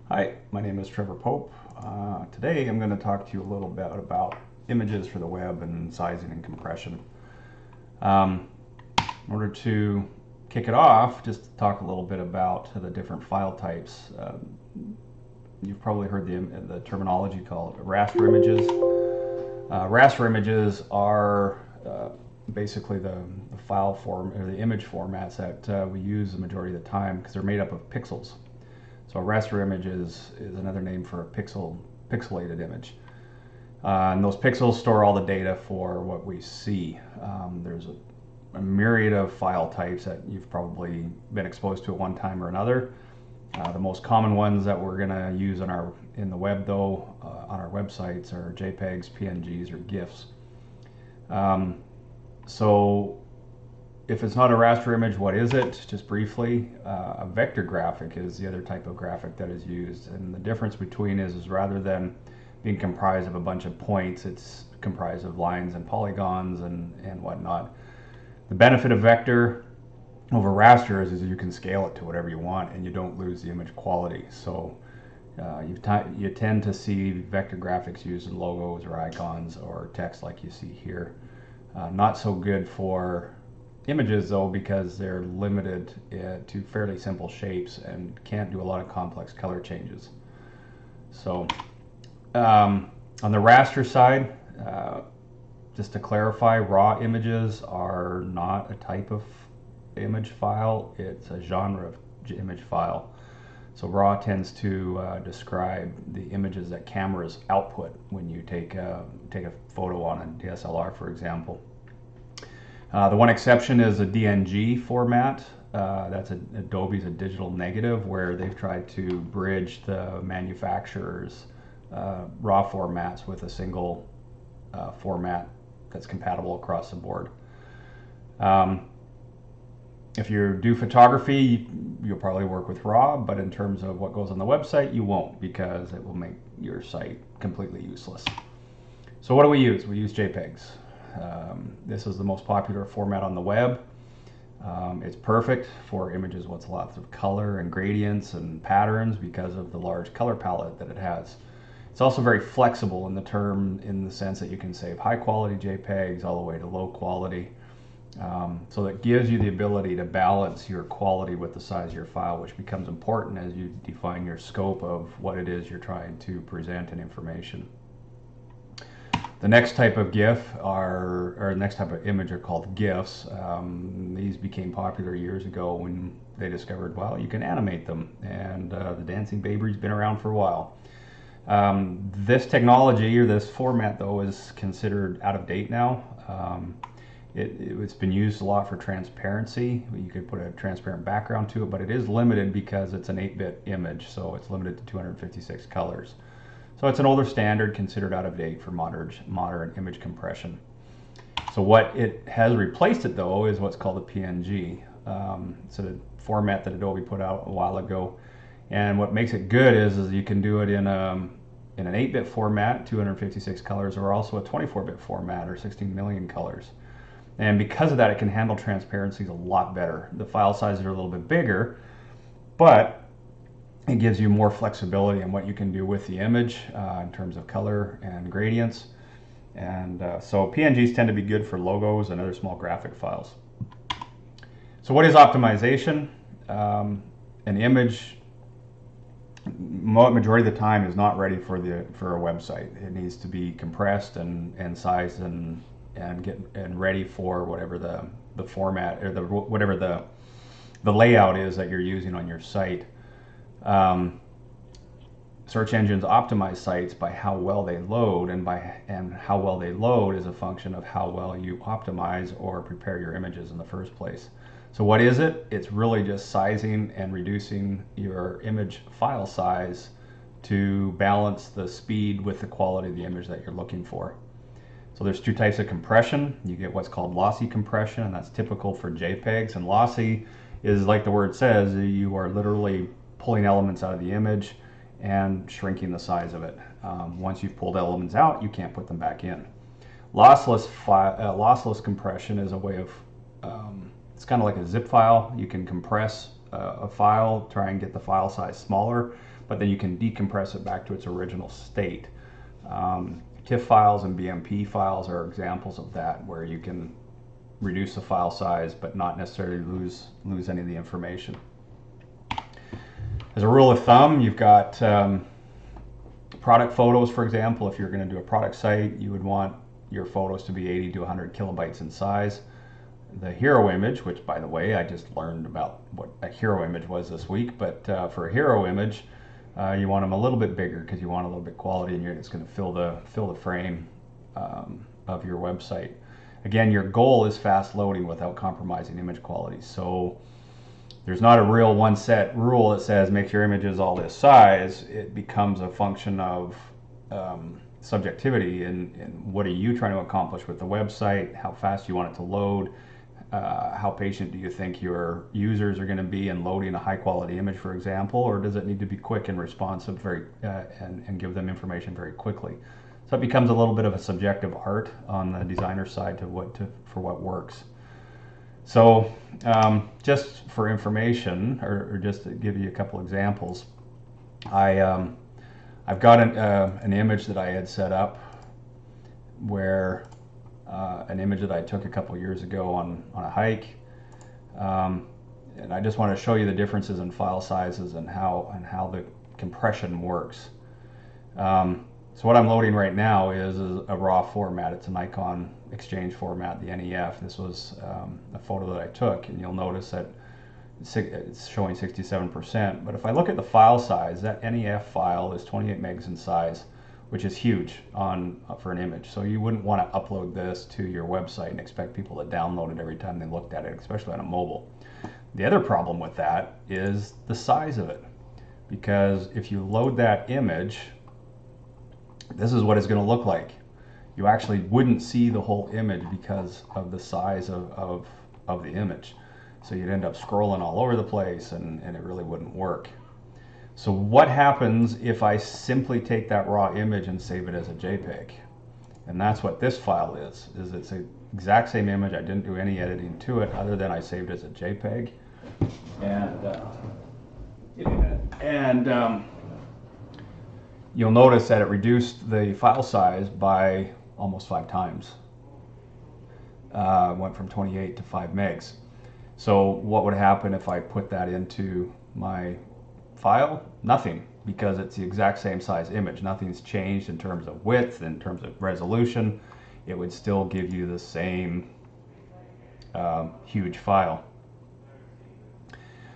Hi, my name is Trevor Pope. Today I'm going to talk to you a little bit about images for the web and sizing and compression. In order to kick it off, just talk a little bit about the different file types. You've probably heard the terminology called raster images. Raster images are basically the file form or the image formats that we use the majority of the time because they're made up of pixels. So a raster image is another name for a pixelated image. And those pixels store all the data for what we see. There's a myriad of file types that you've probably been exposed to at one time or another. The most common ones that we're going to use in the web, though, on our websites are JPEGs, PNGs, or GIFs. So if it's not a raster image, what is it? Just briefly, a vector graphic is the other type of graphic that is used. And the difference between is rather than being comprised of a bunch of points, it's comprised of lines and polygons and whatnot. The benefit of vector over raster is you can scale it to whatever you want and you don't lose the image quality. So you tend to see vector graphics used in logos or icons or text like you see here. Not so good for images though, because they're limited to fairly simple shapes and can't do a lot of complex color changes. So on the raster side, just to clarify, raw images are not a type of image file, it's a genre of image file. So raw tends to describe the images that cameras output when you take a photo on a DSLR, for example. The one exception is a DNG format. That's Adobe's a digital negative, where they've tried to bridge the manufacturer's raw formats with a single format that's compatible across the board. If you do photography, you'll probably work with RAW, but in terms of what goes on the website, you won't, because it will make your site completely useless. So what do we use? We use JPEGs. This is the most popular format on the web. It's perfect for images with lots of color and gradients and patterns because of the large color palette that it has. It's also very flexible in the sense that you can save high quality JPEGs all the way to low quality. So that gives you the ability to balance your quality with the size of your file, which becomes important as you define your scope of what it is you're trying to present in information. The next type of GIF or next type of image are called GIFs. These became popular years ago when they discovered, well, you can animate them, and the dancing baby's been around for a while. This technology or this format, though, is considered out of date now. It's been used a lot for transparency. You could put a transparent background to it, but it is limited because it's an 8-bit image, so it's limited to 256 colors. So it's an older standard, considered out of date for modern image compression. So what it has replaced it, though, is what's called a PNG. It's a format that Adobe put out a while ago. And what makes it good is you can do it in an 8-bit format, 256 colors, or also a 24-bit format, or 16 million colors. And because of that, it can handle transparencies a lot better. The file sizes are a little bit bigger, but it gives you more flexibility in what you can do with the image in terms of color and gradients. And so PNGs tend to be good for logos and other small graphic files. So what is optimization? An image, majority of the time, is not ready for a website. It needs to be compressed and sized and ready for whatever the format or whatever the layout is that you're using on your site. Search engines optimize sites by how well they load, and how well they load is a function of how well you optimize or prepare your images in the first place. So what is it? It's really just sizing and reducing your image file size to balance the speed with the quality of the image that you're looking for. So there's two types of compression. You get what's called lossy compression, and that's typical for JPEGs. And lossy is, like the word says, you are literally pulling elements out of the image and shrinking the size of it. Once you've pulled elements out, you can't put them back in. Lossless compression is a way of, it's kind of like a zip file. You can compress a file, try and get the file size smaller, but then you can decompress it back to its original state. TIFF files and BMP files are examples of that, where you can reduce the file size but not necessarily lose any of the information. As a rule of thumb, you've got product photos, for example. If you're going to do a product site, you would want your photos to be 80 to 100 kilobytes in size. The hero image, which by the way, I just learned about what a hero image was this week, but for a hero image, you want them a little bit bigger because you want a little bit quality in here. It's going to fill the frame of your website. Again, your goal is fast loading without compromising image quality. So there's not a real one set rule that says make your images all this size. It becomes a function of subjectivity and what are you trying to accomplish with the website, how fast you want it to load, how patient do you think your users are going to be in loading a high quality image, for example, or does it need to be quick and responsive and give them information very quickly. So it becomes a little bit of a subjective art on the designer side for what works. So just for information, or just to give you a couple examples, I've got an image that I had set up where an image that I took a couple years ago on a hike, and I just want to show you the differences in file sizes and how the compression works. So what I'm loading right now is a raw format. It's a Nikon Exchange format, the NEF. This was a photo that I took, and you'll notice that it's showing 67%. But if I look at the file size, that NEF file is 28 megs in size, which is huge for an image. So you wouldn't want to upload this to your website and expect people to download it every time they looked at it, especially on a mobile. The other problem with that is the size of it, because if you load that image, this is what it's going to look like. You actually wouldn't see the whole image because of the size of the image. So you'd end up scrolling all over the place, and it really wouldn't work. So what happens if I simply take that raw image and save it as a JPEG? And that's what this file is it's the exact same image. I didn't do any editing to it other than I saved it as a JPEG. And you'll notice that it reduced the file size by almost 5 times. Went from 28 to 5 megs. So what would happen if I put that into my file? Nothing, because it's the exact same size image. Nothing's changed in terms of width, in terms of resolution. It would still give you the same huge file.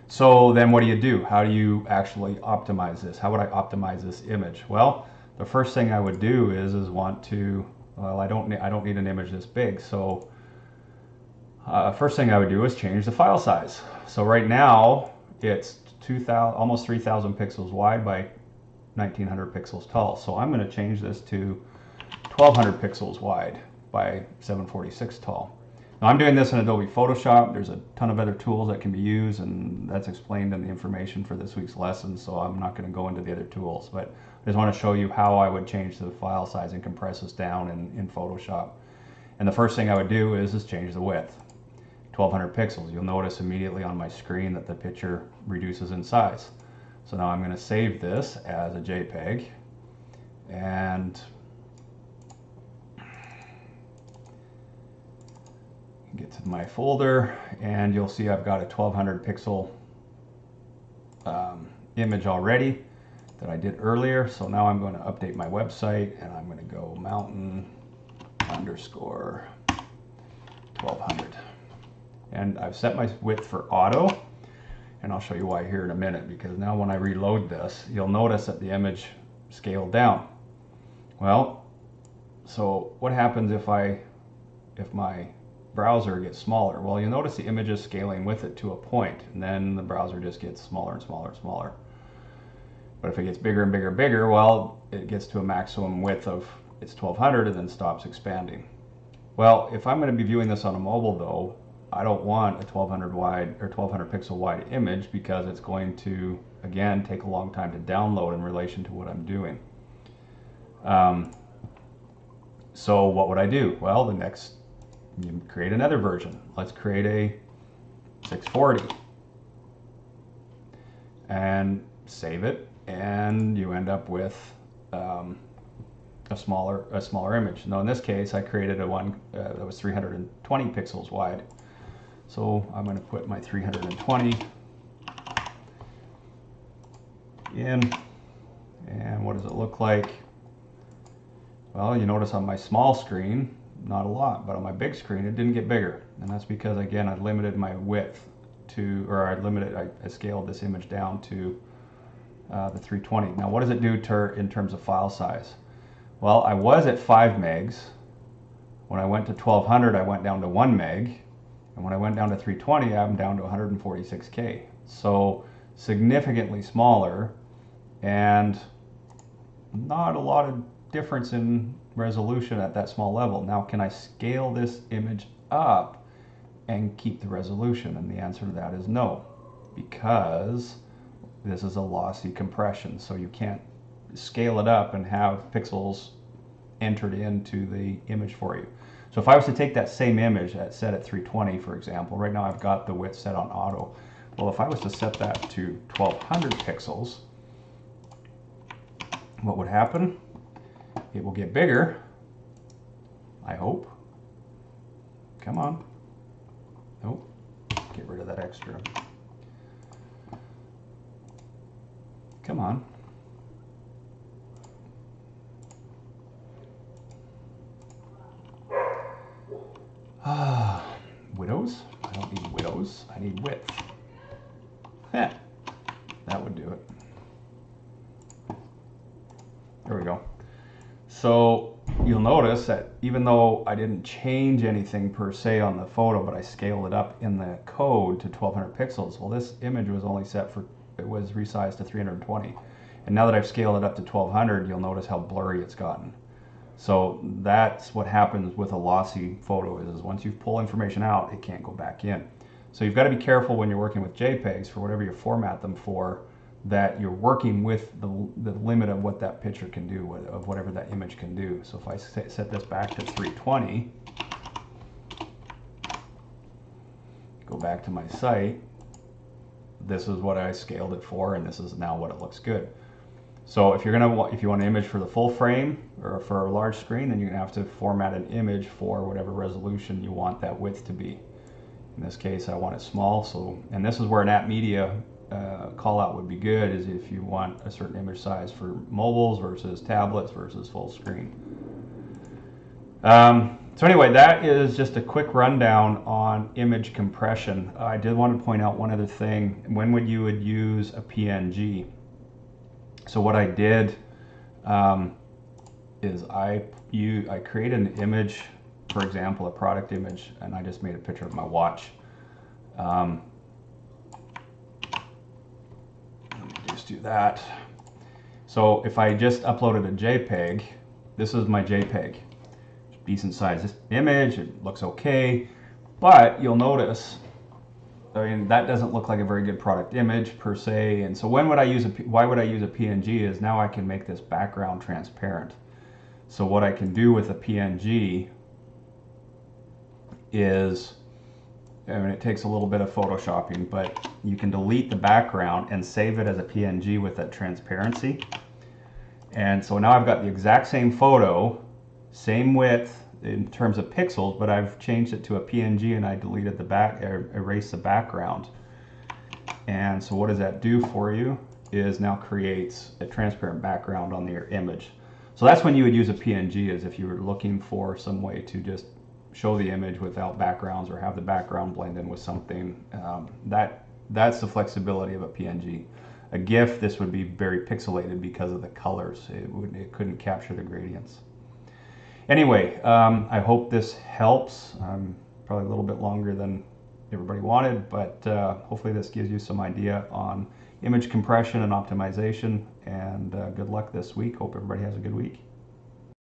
So then what do? How do you actually optimize this? How would I optimize this image? Well, the first thing I would do is want to, well, I don't need an image this big. So first thing I would do is change the file size. So right now it's almost 3,000 pixels wide by 1,900 pixels tall. So I'm going to change this to 1,200 pixels wide by 746 tall. Now I'm doing this in Adobe Photoshop. There's a ton of other tools that can be used, and that's explained in the information for this week's lesson, so I'm not going to go into the other tools, but I just want to show you how I would change the file size and compress this down in Photoshop. And the first thing I would do is change the width. 1,200 pixels. You'll notice immediately on my screen that the picture reduces in size. So now I'm going to save this as a JPEG, and get to my folder, and you'll see I've got a 1,200 pixel image already that I did earlier. So now I'm going to update my website, and I'm going to go mountain_1200. And I've set my width for auto, and I'll show you why here in a minute, because now when I reload this, you'll notice that the image scaled down. Well, so what happens if my browser gets smaller? Well, you'll notice the image is scaling with it to a point, and then the browser just gets smaller and smaller and smaller. But if it gets bigger and bigger and bigger, well, it gets to a maximum width of its 1,200 and then stops expanding. Well, if I'm going to be viewing this on a mobile though, I don't want a 1,200 wide or 1,200 pixel wide image, because it's going to, again, take a long time to download in relation to what I'm doing. So what would I do? Well, you create another version. Let's create a 640. and save it, and you end up with a smaller image. Now in this case, I created a one that was 320 pixels wide. So I'm going to put my 320 in, and what does it look like? Well, you notice on my small screen, not a lot, but on my big screen, it didn't get bigger. And that's because, again, I limited my width to, or I scaled this image down to the 320. Now, what does it do in terms of file size? Well, I was at 5 megs. When I went to 1200, I went down to 1 meg. And when I went down to 320, I'm down to 146K. So significantly smaller, and not a lot of difference in resolution at that small level. Now, can I scale this image up and keep the resolution? And the answer to that is no, because this is a lossy compression, so you can't scale it up and have pixels entered into the image for you. So if I was to take that same image set at 320, for example, right now I've got the width set on auto. Well, if I was to set that to 1200 pixels, what would happen? It will get bigger, I hope. Come on. Nope. Get rid of that extra. Come on. Widows? I don't need widows. I need width. Heh. That would do it. There we go. So you'll notice that even though I didn't change anything per se on the photo, but I scaled it up in the code to 1200 pixels, well, this image was only set for, it was resized to 320. And now that I've scaled it up to 1200, you'll notice how blurry it's gotten. So that's what happens with a lossy photo is once you pull information out, it can't go back in. So you've got to be careful when you're working with JPEGs for whatever you format them for, that you're working with the limit of what that picture can do, of whatever that image can do. So if I set this back to 320, go back to my site, this is what I scaled it for, and this is now what it looks good. So if you want an image for the full frame or for a large screen, then you're gonna have to format an image for whatever resolution you want that width to be. In this case, I want it small. So, and this is where an app media call out would be good, is if you want a certain image size for mobiles versus tablets versus full screen. So anyway, that is just a quick rundown on image compression. I did want to point out one other thing. When you would use a PNG? So what I did is I created an image, for example, a product image, and I just made a picture of my watch. Let me just do that. So if I just uploaded a JPEG, this is my JPEG. Decent sized image, it looks okay, but you'll notice, I mean, that doesn't look like a very good product image per se. And so why would I use a PNG is now I can make this background transparent. So what I can do with a PNG is, I mean, it takes a little bit of photoshopping, but you can delete the background and save it as a PNG with that transparency. And so now I've got the exact same photo, same width in terms of pixels, but I've changed it to a PNG and I deleted erased the background. And so what does that do for you is now creates a transparent background on your image. So that's when you would use a PNG, is if you were looking for some way to just show the image without backgrounds or have the background blend in with something. That's the flexibility of a PNG. A GIF, this would be very pixelated because of the colors. It couldn't capture the gradients. Anyway, I hope this helps. Probably a little bit longer than everybody wanted, but hopefully this gives you some idea on image compression and optimization, and good luck this week. Hope everybody has a good week.